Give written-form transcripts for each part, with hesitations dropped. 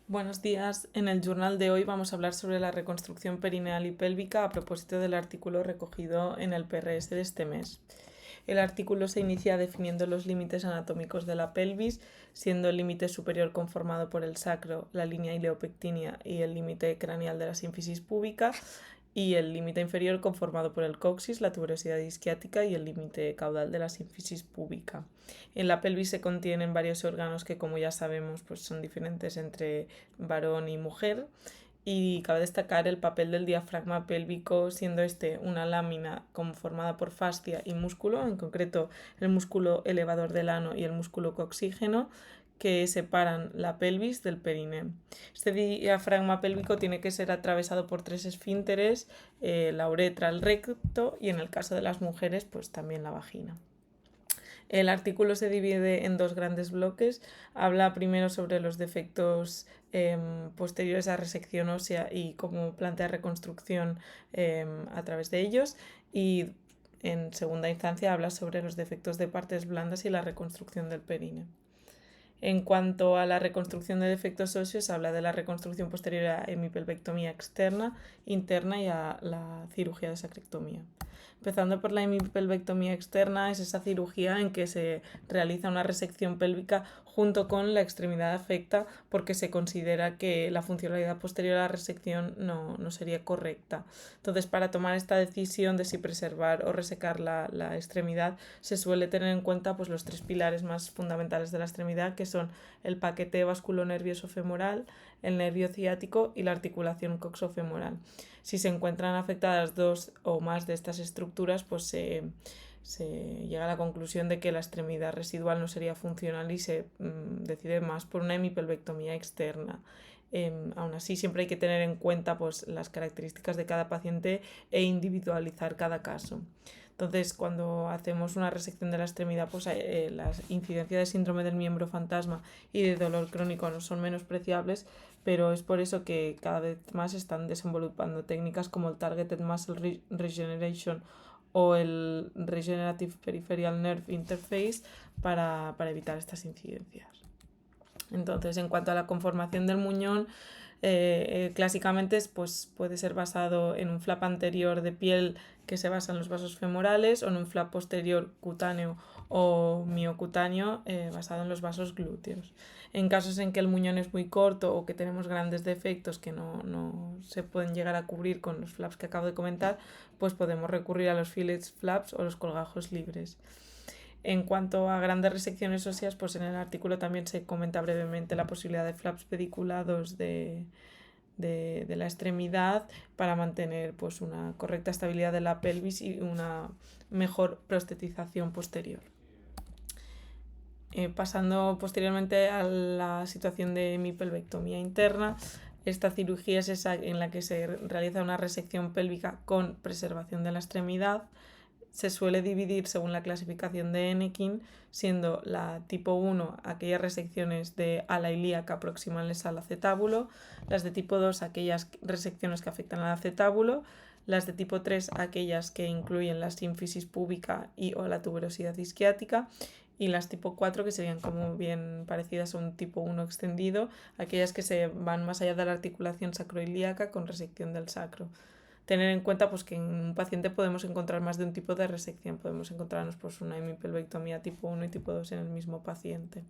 Buenos días. En el journal de hoy vamos a hablar sobre la reconstrucción perineal y pélvica a propósito del artículo recogido en el PRS de este mes. El artículo se inicia definiendo los límites anatómicos de la pelvis, siendo el límite superior conformado por el sacro, la línea ileopectínea y el límite craneal de la sínfisis púbica, y el límite inferior conformado por el coxis, la tuberosidad isquiática y el límite caudal de la sínfisis púbica. En la pelvis se contienen varios órganos que, como ya sabemos, pues son diferentes entre varón y mujer, y cabe destacar el papel del diafragma pélvico, siendo este una lámina conformada por fascia y músculo, en concreto el músculo elevador del ano y el músculo coxígeno, que separan la pelvis del perine. Este diafragma pélvico tiene que ser atravesado por tres esfínteres, la uretra, el recto y, en el caso de las mujeres, pues también la vagina. El artículo se divide en dos grandes bloques. Habla primero sobre los defectos posteriores a resección ósea y cómo plantea reconstrucción a través de ellos, y en segunda instancia habla sobre los defectos de partes blandas y la reconstrucción del perine. En cuanto a la reconstrucción de defectos óseos, habla de la reconstrucción posterior a hemipelvectomía externa, interna y a la cirugía de sacrectomía. Empezando por la hemipelvectomía externa, es esa cirugía en que se realiza una resección pélvica junto con la extremidad afecta, porque se considera que la funcionalidad posterior a la resección no sería correcta. Entonces, para tomar esta decisión de si preservar o resecar la extremidad, se suele tener en cuenta pues, los tres pilares más fundamentales de la extremidad, que son el paquete vasculonervioso femoral, el nervio ciático y la articulación coxofemoral. Si se encuentran afectadas dos o más de estas estructuras, pues se llega a la conclusión de que la extremidad residual no sería funcional y se decide más por una hemipelvectomía externa. Aún así, siempre hay que tener en cuenta pues, las características de cada paciente e individualizar cada caso. Entonces, cuando hacemos una resección de la extremidad, pues las incidencias de síndrome del miembro fantasma y de dolor crónico no son menospreciables, pero es por eso que cada vez más están desenvolupando técnicas como el Targeted Muscle Regeneration o el Regenerative Peripheral Nerve Interface para evitar estas incidencias. Entonces, en cuanto a la conformación del muñón, clásicamente pues, puede ser basado en un flap anterior de piel que se basa en los vasos femorales, o en un flap posterior cutáneo o miocutáneo basado en los vasos glúteos. En casos en que el muñón es muy corto o que tenemos grandes defectos que no se pueden llegar a cubrir con los flaps que acabo de comentar, pues podemos recurrir a los fillets flaps o los colgajos libres. En cuanto a grandes resecciones óseas, pues en el artículo también se comenta brevemente la posibilidad de flaps pediculados de la extremidad para mantener pues, una correcta estabilidad de la pelvis y una mejor prostetización posterior. Pasando posteriormente a la situación de hemipelvectomía interna, esta cirugía es esa en la que se realiza una resección pélvica con preservación de la extremidad. Se suele dividir según la clasificación de Enneking, siendo la tipo 1 aquellas resecciones de ala ilíaca proximales al acetábulo, las de tipo 2 aquellas resecciones que afectan al acetábulo, las de tipo 3 aquellas que incluyen la sínfisis púbica y o la tuberosidad isquiática, y las tipo 4 que serían como bien parecidas a un tipo 1 extendido, aquellas que se van más allá de la articulación sacroilíaca con resección del sacro. Tener en cuenta pues, que en un paciente podemos encontrar más de un tipo de resección. Podemos encontrarnos pues, una hemipelvectomía tipo 1 y tipo 2 en el mismo paciente.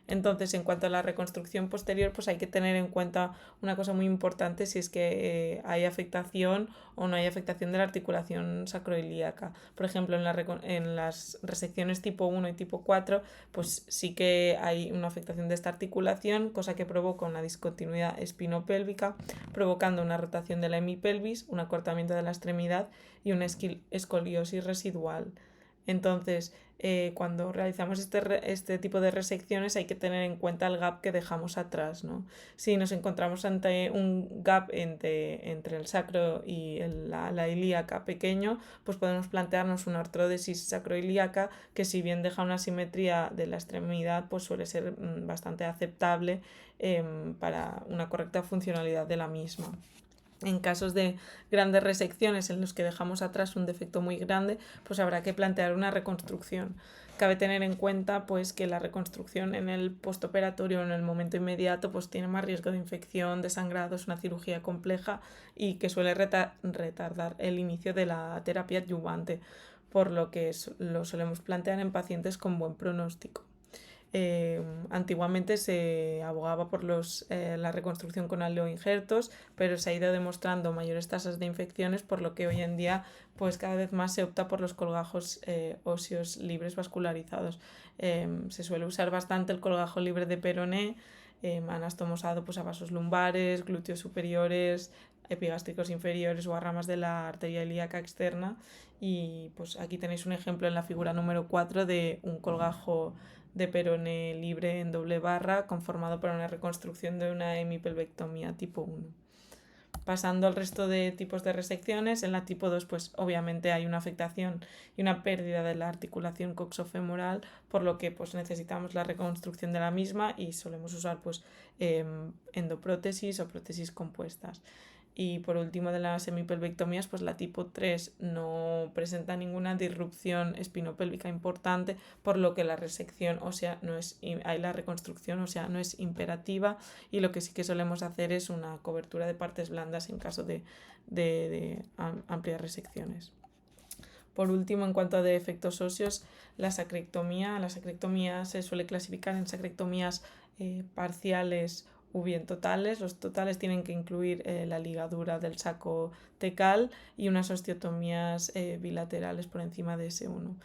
Entonces, en cuanto a la reconstrucción posterior, pues hay que tener en cuenta una cosa muy importante, si es que hay afectación o no hay afectación de la articulación sacroilíaca. Por ejemplo, en las resecciones tipo 1 y tipo 4, pues sí que hay una afectación de esta articulación, cosa que provoca una discontinuidad espinopélvica, provocando una rotación de la hemipelvis, un acortamiento de la extremidad y una escoliosis residual. Entonces, cuando realizamos este tipo de resecciones hay que tener en cuenta el gap que dejamos atrás, ¿no? Si nos encontramos ante un gap entre el sacro y la ilíaca pequeño, pues podemos plantearnos una artrodesis sacroilíaca que, si bien deja una simetría de la extremidad, pues suele ser bastante aceptable para una correcta funcionalidad de la misma. En casos de grandes resecciones en los que dejamos atrás un defecto muy grande, pues habrá que plantear una reconstrucción. Cabe tener en cuenta pues que la reconstrucción en el postoperatorio, en el momento inmediato, pues tiene más riesgo de infección, de sangrado, es una cirugía compleja y que suele retardar el inicio de la terapia adyuvante, por lo que lo solemos plantear en pacientes con buen pronóstico. Antiguamente se abogaba por la reconstrucción con aleoinjertos, pero se ha ido demostrando mayores tasas de infecciones, por lo que hoy en día pues cada vez más se opta por los colgajos óseos libres vascularizados. Se suele usar bastante el colgajo libre de peroné, anastomosado pues, a vasos lumbares, glúteos superiores, epigástricos inferiores o a ramas de la arteria ilíaca externa. Y pues aquí tenéis un ejemplo en la figura número 4 de un colgajo de peroné libre en doble barra conformado para una reconstrucción de una hemipelvectomía tipo 1. Pasando al resto de tipos de resecciones, en la tipo 2 pues obviamente hay una afectación y una pérdida de la articulación coxofemoral, por lo que pues necesitamos la reconstrucción de la misma y solemos usar pues endoprótesis o prótesis compuestas. Y por último de las hemipelvectomías, pues la tipo 3 no presenta ninguna disrupción espinopélvica importante, por lo que la resección ósea no es, la reconstrucción ósea no es imperativa, y lo que sí que solemos hacer es una cobertura de partes blandas en caso de amplias resecciones. Por último, en cuanto a defectos óseos, la sacrectomía se suele clasificar en sacrectomías parciales u bien totales. Los totales tienen que incluir la ligadura del saco tecal y unas osteotomías bilaterales por encima de S1.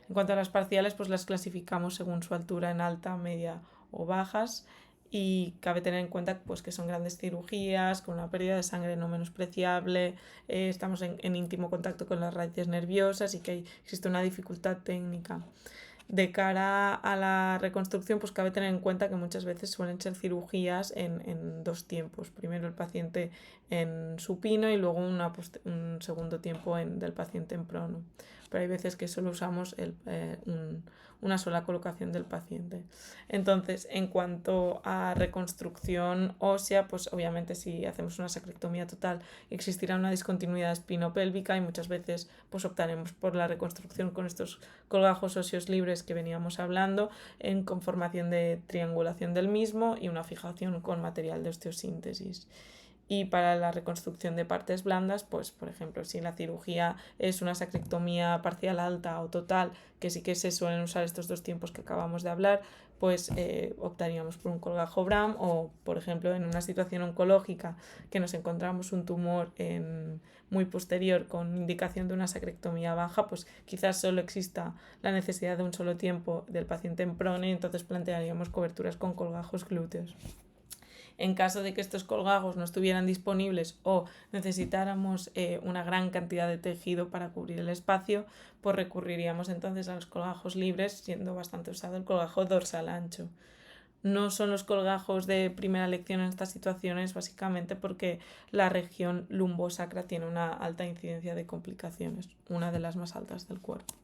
En cuanto a las parciales, pues las clasificamos según su altura en alta, media o bajas, y cabe tener en cuenta pues, que son grandes cirugías con una pérdida de sangre no menospreciable, estamos en íntimo contacto con las raíces nerviosas y que existe una dificultad técnica. De cara a la reconstrucción, pues cabe tener en cuenta que muchas veces suelen ser cirugías en dos tiempos. Primero el paciente en supino y luego un segundo tiempo del paciente en prono. Pero hay veces que solo usamos una sola colocación del paciente. Entonces, en cuanto a reconstrucción ósea, pues obviamente si hacemos una sacrectomía total existirá una discontinuidad espinopélvica y muchas veces pues optaremos por la reconstrucción con estos colgajos óseos libres que veníamos hablando, en conformación de triangulación del mismo y una fijación con material de osteosíntesis. Y para la reconstrucción de partes blandas, pues por ejemplo, si la cirugía es una sacrectomía parcial alta o total, que sí que se suelen usar estos dos tiempos que acabamos de hablar, pues optaríamos por un colgajo Bram, o por ejemplo en una situación oncológica que nos encontramos un tumor muy posterior con indicación de una sacrectomía baja, pues quizás solo exista la necesidad de un solo tiempo del paciente en prone, entonces plantearíamos coberturas con colgajos glúteos. En caso de que estos colgajos no estuvieran disponibles o necesitáramos una gran cantidad de tejido para cubrir el espacio, pues recurriríamos entonces a los colgajos libres, siendo bastante usado el colgajo dorsal ancho. No son los colgajos de primera elección en estas situaciones, básicamente porque la región lumbosacra tiene una alta incidencia de complicaciones, una de las más altas del cuerpo.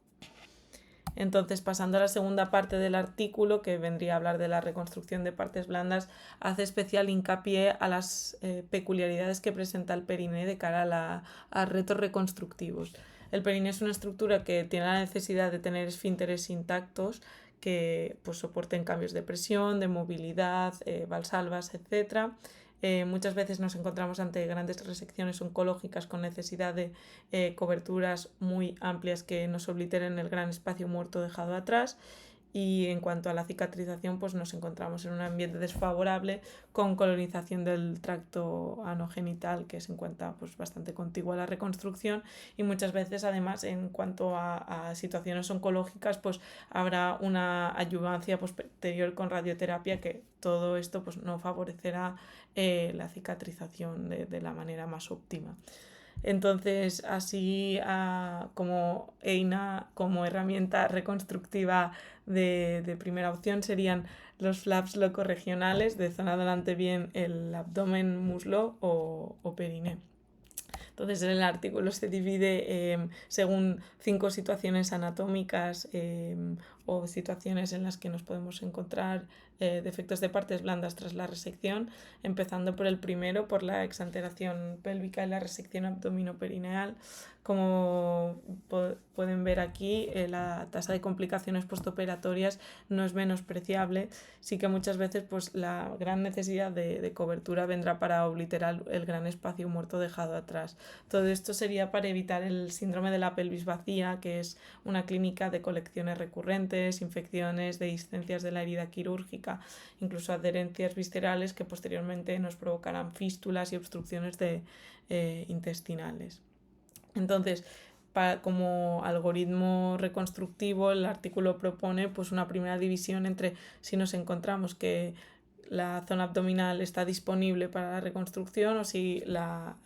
Entonces, pasando a la segunda parte del artículo, que vendría a hablar de la reconstrucción de partes blandas, hace especial hincapié a las peculiaridades que presenta el periné de cara a retos reconstructivos. El periné es una estructura que tiene la necesidad de tener esfínteres intactos que pues, soporten cambios de presión, de movilidad, valsalvas, etc. Muchas veces nos encontramos ante grandes resecciones oncológicas con necesidad de coberturas muy amplias que nos obliteren el gran espacio muerto dejado atrás, y en cuanto a la cicatrización pues nos encontramos en un ambiente desfavorable con colonización del tracto anogenital que se encuentra pues, bastante contiguo a la reconstrucción, y muchas veces además en cuanto a situaciones oncológicas pues habrá una adyuvancia posterior con radioterapia, que todo esto pues, no favorecerá la cicatrización de la manera más óptima. Entonces, así como EINA, como herramienta reconstructiva de primera opción, serían los flaps locorregionales de zona delante bien el abdomen, muslo o periné. Entonces, en el artículo se divide según 5 situaciones anatómicas o situaciones en las que nos podemos encontrar defectos de partes blandas tras la resección, empezando por el primero, por la exanteración pélvica y la resección abdominoperineal. Como pueden ver aquí, la tasa de complicaciones postoperatorias no es menospreciable. Sí que muchas veces pues, la gran necesidad de cobertura vendrá para obliterar el gran espacio muerto dejado atrás. Todo esto sería para evitar el síndrome de la pelvis vacía, que es una clínica de colecciones recurrentes, infecciones, dehiscencias de la herida quirúrgica, incluso adherencias viscerales que posteriormente nos provocarán fístulas y obstrucciones intestinales. Entonces, como algoritmo reconstructivo, el artículo propone pues, una primera división entre si nos encontramos que la zona abdominal está disponible para la reconstrucción o si la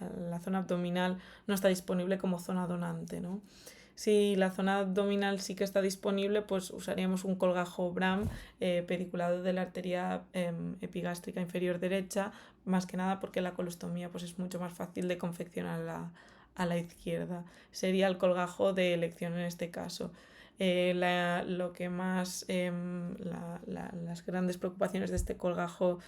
zona abdominal no está disponible como zona donante, ¿no? Si la zona abdominal sí que está disponible, pues usaríamos un colgajo Bram pediculado de la arteria epigástrica inferior derecha, más que nada porque la colostomía pues, es mucho más fácil de confeccionar a la izquierda. Sería el colgajo de elección en este caso. Lo que más las grandes preocupaciones de este colgajo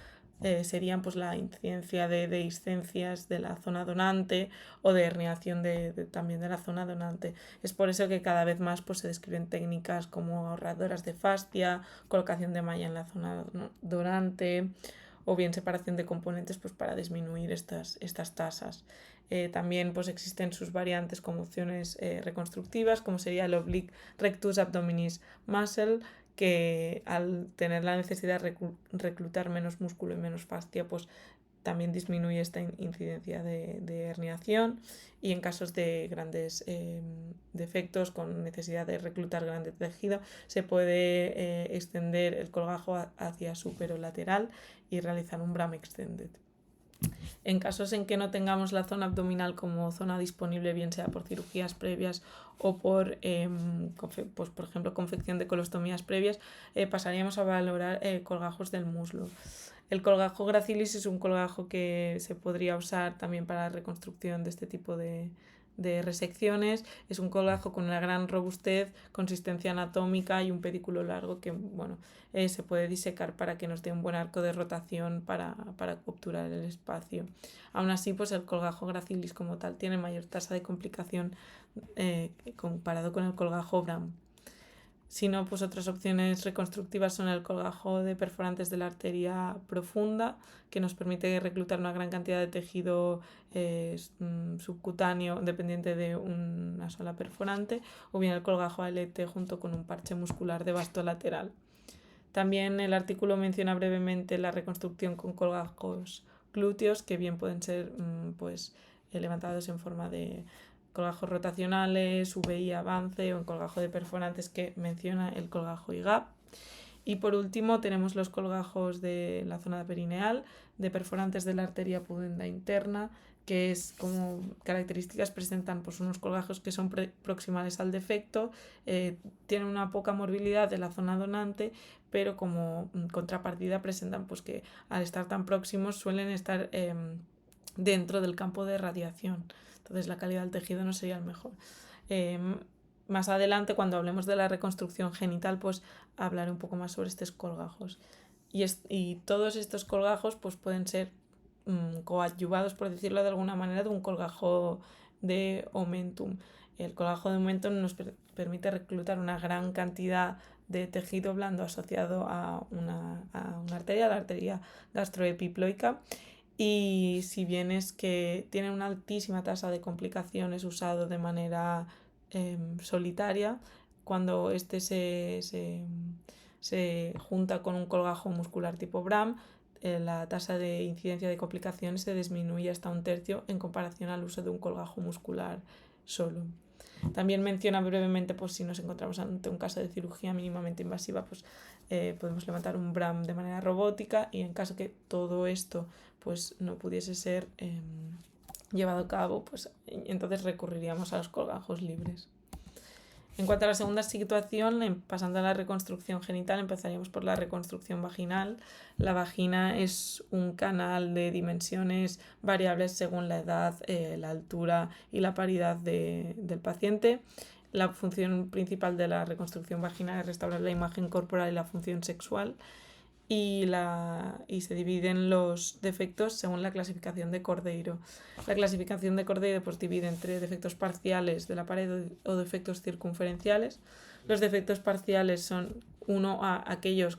serían pues la incidencia de dehiscencias de la zona donante o de herniación también de la zona donante. Es por eso que cada vez más pues, se describen técnicas como ahorradoras de fascia, colocación de malla en la zona donante o bien separación de componentes pues, para disminuir estas tasas. También pues, existen sus variantes como opciones reconstructivas, como sería el oblique rectus abdominis muscle, que al tener la necesidad de reclutar menos músculo y menos fascia, pues también disminuye esta incidencia de herniación, y en casos de grandes defectos con necesidad de reclutar grande tejido se puede extender el colgajo hacia superolateral y realizar un Bram extended. En casos en que no tengamos la zona abdominal como zona disponible, bien sea por cirugías previas o por, pues, por ejemplo, confección de colostomías previas, pasaríamos a valorar colgajos del muslo. El colgajo gracilis es un colgajo que se podría usar también para la reconstrucción de este tipo de resecciones. Es un colgajo con una gran robustez, consistencia anatómica y un pedículo largo que bueno, se puede disecar para que nos dé un buen arco de rotación para obturar el espacio. Aún así, pues el colgajo gracilis como tal tiene mayor tasa de complicación comparado con el colgajo Bram. Si no, pues otras opciones reconstructivas son el colgajo de perforantes de la arteria profunda, que nos permite reclutar una gran cantidad de tejido subcutáneo dependiente de una sola perforante, o bien el colgajo ALT junto con un parche muscular de vasto lateral. También el artículo menciona brevemente la reconstrucción con colgajos glúteos, que bien pueden ser pues, levantados en forma de colgajos rotacionales, VI avance o en colgajo de perforantes, que menciona el colgajo IGAP. Y por último tenemos los colgajos de la zona perineal, de perforantes de la arteria pudenda interna, que es como características presentan pues, unos colgajos que son proximales al defecto, tienen una poca morbilidad de la zona donante, pero como contrapartida presentan pues, que al estar tan próximos suelen estar dentro del campo de radiación. Entonces la calidad del tejido no sería el mejor. Más adelante, cuando hablemos de la reconstrucción genital, pues hablaré un poco más sobre estos colgajos. Y todos estos colgajos pues, pueden ser coadyuvados, por decirlo de alguna manera, de un colgajo de omentum. El colgajo de omentum nos permite reclutar una gran cantidad de tejido blando asociado a una arteria, la arteria gastroepiploica. Y si bien es que tiene una altísima tasa de complicaciones usado de manera solitaria, cuando este se junta con un colgajo muscular tipo Bram, la tasa de incidencia de complicaciones se disminuye hasta 1/3 en comparación al uso de un colgajo muscular solo. También menciona brevemente, pues si nos encontramos ante un caso de cirugía mínimamente invasiva, pues podemos levantar un Bram de manera robótica, y en caso que todo esto pues no pudiese ser llevado a cabo, pues entonces recurriríamos a los colgajos libres. En cuanto a la segunda situación, pasando a la reconstrucción genital, empezaríamos por la reconstrucción vaginal. La vagina es un canal de dimensiones variables según la edad, la altura y la paridad del paciente. La función principal de la reconstrucción vaginal es restaurar la imagen corporal y la función sexual. y se dividen los defectos según la clasificación de Cordeiro. La clasificación de Cordeiro pues divide entre defectos parciales de la pared o defectos circunferenciales. Los defectos parciales son aquellos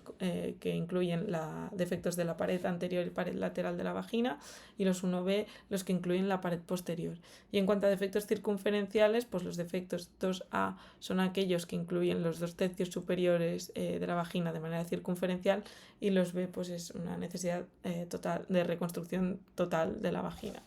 que incluyen defectos de la pared anterior y pared lateral de la vagina, y los 1b los que incluyen la pared posterior. Y en cuanto a defectos circunferenciales, pues los defectos 2a son aquellos que incluyen los 2/3 superiores de la vagina de manera circunferencial, y los b pues es una necesidad total de reconstrucción total de la vagina.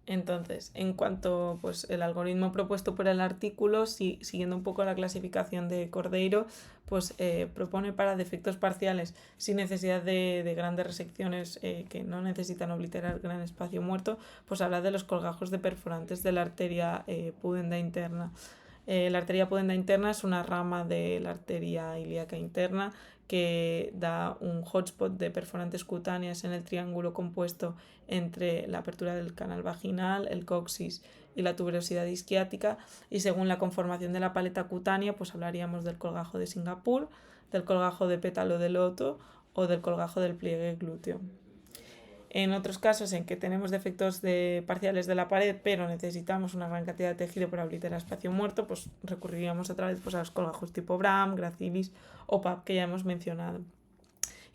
Entonces, en cuanto pues el algoritmo propuesto por el artículo, siguiendo un poco la clasificación de Cordeiro, pues propone para defectos parciales sin necesidad de grandes resecciones que no necesitan obliterar gran espacio muerto, pues habla de los colgajos de perforantes de la arteria pudenda interna. La arteria pudenda interna es una rama de la arteria ilíaca interna que da un hotspot de perforantes cutáneas en el triángulo compuesto entre la apertura del canal vaginal, el coxis y la tuberosidad isquiática, y según la conformación de la paleta cutánea pues hablaríamos del colgajo de Singapur, del colgajo de pétalo de loto o del colgajo del pliegue glúteo. En otros casos en que tenemos defectos parciales de la pared pero necesitamos una gran cantidad de tejido para obliterar espacio muerto, pues recurriríamos otra vez pues a los colgajos tipo Bram, Gracilis o PAP que ya hemos mencionado.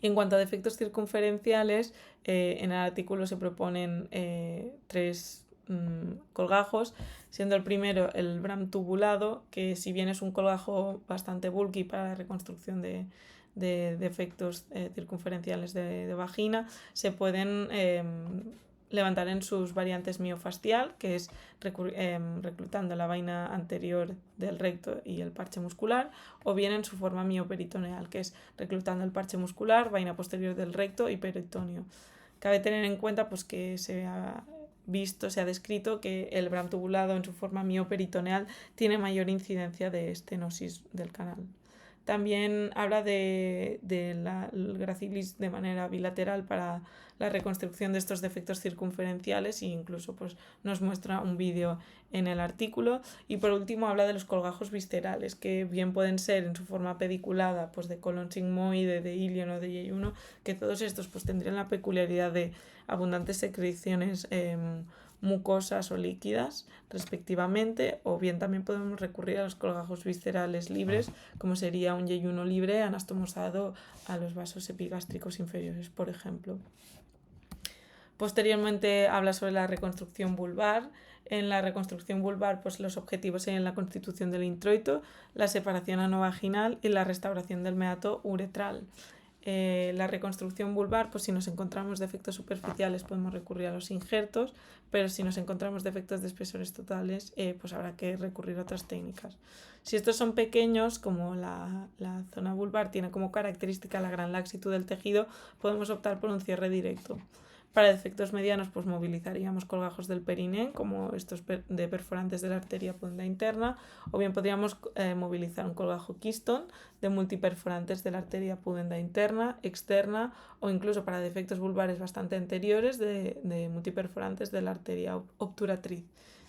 Y en cuanto a defectos circunferenciales, en el artículo se proponen 3 colgajos, siendo el primero el Bram tubulado, que si bien es un colgajo bastante bulky para la reconstrucción de defectos circunferenciales de vagina, se pueden levantar en sus variantes miofascial, que es reclutando la vaina anterior del recto y el parche muscular, o bien en su forma mioperitoneal, que es reclutando el parche muscular, vaina posterior del recto y peritoneo. Cabe tener en cuenta pues, que se ha descrito que el Bram tubulado en su forma mioperitoneal tiene mayor incidencia de estenosis del canal. También habla del Gracilis de manera bilateral para la reconstrucción de estos defectos circunferenciales, e incluso pues, nos muestra un vídeo en el artículo. Y por último habla de los colgajos viscerales, que bien pueden ser en su forma pediculada pues, de colon sigmoide, de ilion o de yeyuno, que todos estos pues, tendrían la peculiaridad de abundantes secreciones mucosas o líquidas respectivamente, o bien también podemos recurrir a los colgajos viscerales libres, como sería un yeyuno libre anastomosado a los vasos epigástricos inferiores, por ejemplo. Posteriormente habla sobre la reconstrucción vulvar. En la reconstrucción vulvar pues los objetivos serían la constitución del introito, la separación anovaginal y la restauración del meato uretral. La reconstrucción vulvar, pues si nos encontramos defectos superficiales podemos recurrir a los injertos, pero si nos encontramos defectos de espesores totales, pues habrá que recurrir a otras técnicas. Si estos son pequeños, como la zona vulvar tiene como característica la gran laxitud del tejido, podemos optar por un cierre directo. Para defectos medianos, pues movilizaríamos colgajos del periné, como estos de perforantes de la arteria pudenda interna, o bien podríamos movilizar un colgajo Keystone de multiperforantes de la arteria pudenda interna, externa, o incluso para defectos vulvares bastante anteriores de multiperforantes de la arteria obturatriz.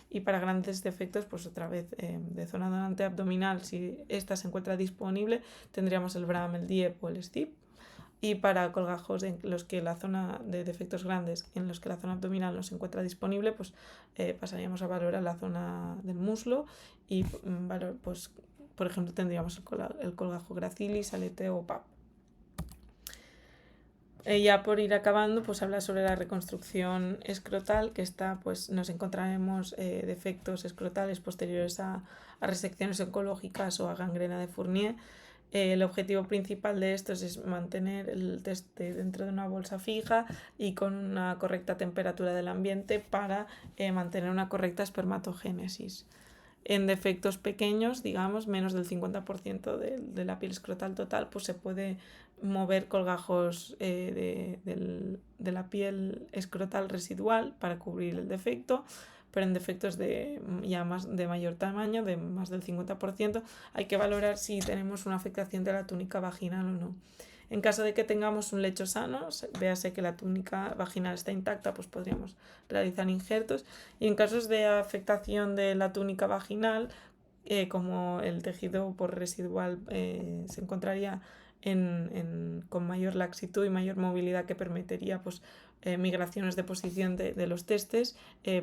Y para grandes defectos, pues otra vez de zona donante abdominal, si esta se encuentra disponible, tendríamos el Bram, el DIEP o el STIP. Y para colgajos en los que la zona de defectos grandes, en los que la zona abdominal no se encuentra disponible, pues pasaríamos a valorar la zona del muslo y pues, por ejemplo tendríamos el colgajo Gracilis, Aleteo o PAP. Ya por ir acabando, pues habla sobre la reconstrucción escrotal, que pues nos encontraremos defectos escrotales posteriores a resecciones oncológicas o a gangrena de Fournier. El objetivo principal de estos es mantener el teste dentro de una bolsa fija y con una correcta temperatura del ambiente para mantener una correcta espermatogénesis. En defectos pequeños, digamos, menos del 50% de la piel escrotal total, pues se puede mover colgajos de la piel escrotal residual para cubrir el defecto, pero en defectos de mayor tamaño, de más del 50%, hay que valorar si tenemos una afectación de la túnica vaginal o no. En caso de que tengamos un lecho sano, véase que la túnica vaginal está intacta, pues podríamos realizar injertos. Y en casos de afectación de la túnica vaginal, como el tejido por residual se encontraría con mayor laxitud y mayor movilidad que permitiría pues, migraciones de posición de los testes,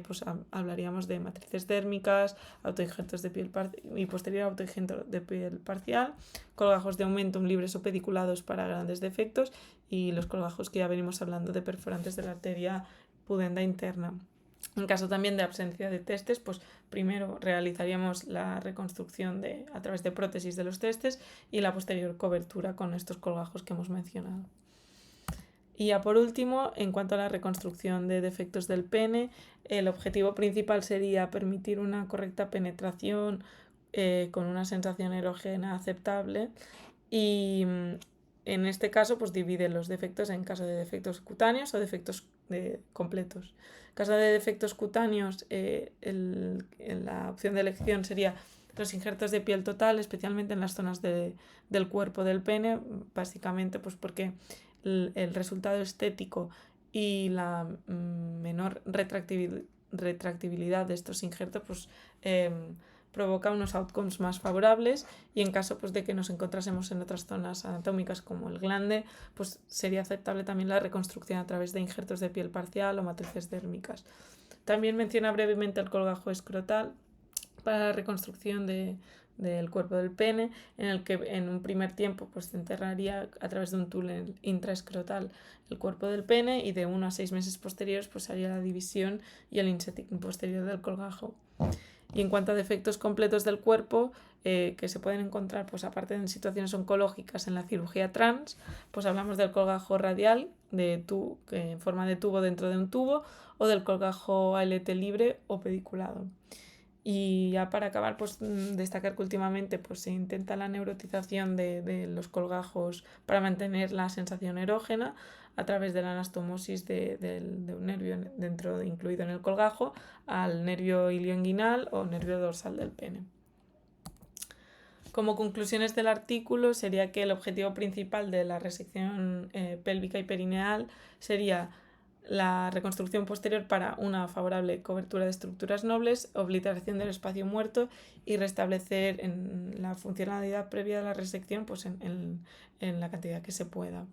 pues hablaríamos de matrices térmicas, autoinjertos de piel y posterior autoinjerto de piel parcial, colgajos de aumentum libres o pediculados para grandes defectos y los colgajos que ya venimos hablando de perforantes de la arteria pudenda interna. En caso también de ausencia de testes, pues primero realizaríamos la reconstrucción a través de prótesis de los testes y la posterior cobertura con estos colgajos que hemos mencionado. Y ya por último, en cuanto a la reconstrucción de defectos del pene, el objetivo principal sería permitir una correcta penetración con una sensación erógena aceptable y en este caso pues divide los defectos en caso de defectos cutáneos o defectos completos. En caso de defectos cutáneos, la opción de elección sería los injertos de piel total, especialmente en las zonas del cuerpo del pene, básicamente pues porque el resultado estético y la menor retractibilidad de estos injertos pues, provoca unos outcomes más favorables y en caso pues, de que nos encontrásemos en otras zonas anatómicas como el glande, pues sería aceptable también la reconstrucción a través de injertos de piel parcial o matrices dérmicas. También menciona brevemente el colgajo escrotal para la reconstrucción del cuerpo del pene, en el que en un primer tiempo pues, se enterraría a través de un túnel intraescrotal el cuerpo del pene y de 1 a 6 meses posteriores pues, haría la división y el insetting posterior del colgajo. Y en cuanto a defectos completos del cuerpo, que se pueden encontrar, pues aparte en situaciones oncológicas en la cirugía trans, pues hablamos del colgajo radial en forma de tubo dentro de un tubo o del colgajo ALT libre o pediculado. Y ya para acabar, pues destacar que últimamente pues, se intenta la neurotización de los colgajos para mantener la sensación erógena a través de la anastomosis de un nervio incluido en el colgajo al nervio ilioinguinal o nervio dorsal del pene. Como conclusiones del artículo sería que el objetivo principal de la resección pélvica y perineal sería la reconstrucción posterior para una favorable cobertura de estructuras nobles, obliteración del espacio muerto y restablecer la funcionalidad previa de la resección pues en la cantidad que se pueda.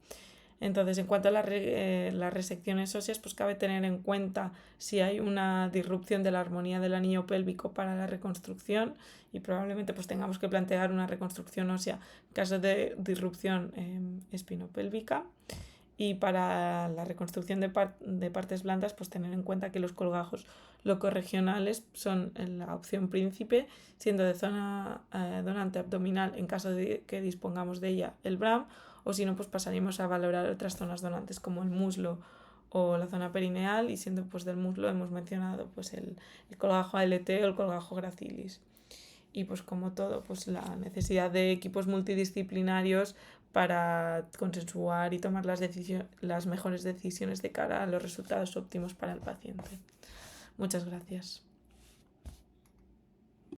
Entonces, en cuanto a las resecciones óseas, pues cabe tener en cuenta si hay una disrupción de la armonía del anillo pélvico para la reconstrucción y probablemente pues tengamos que plantear una reconstrucción ósea en caso de disrupción espinopélvica. Y para la reconstrucción de partes blandas, pues tener en cuenta que los colgajos locorregionales son la opción príncipe, siendo de zona donante abdominal en caso de que dispongamos de ella el BRAM, o si no, pues pasaríamos a valorar otras zonas donantes como el muslo o la zona perineal, y siendo pues del muslo hemos mencionado pues el colgajo ALT o el colgajo gracilis. Y pues como todo, pues la necesidad de equipos multidisciplinarios para consensuar y tomar las mejores decisiones de cara a los resultados óptimos para el paciente. Muchas gracias.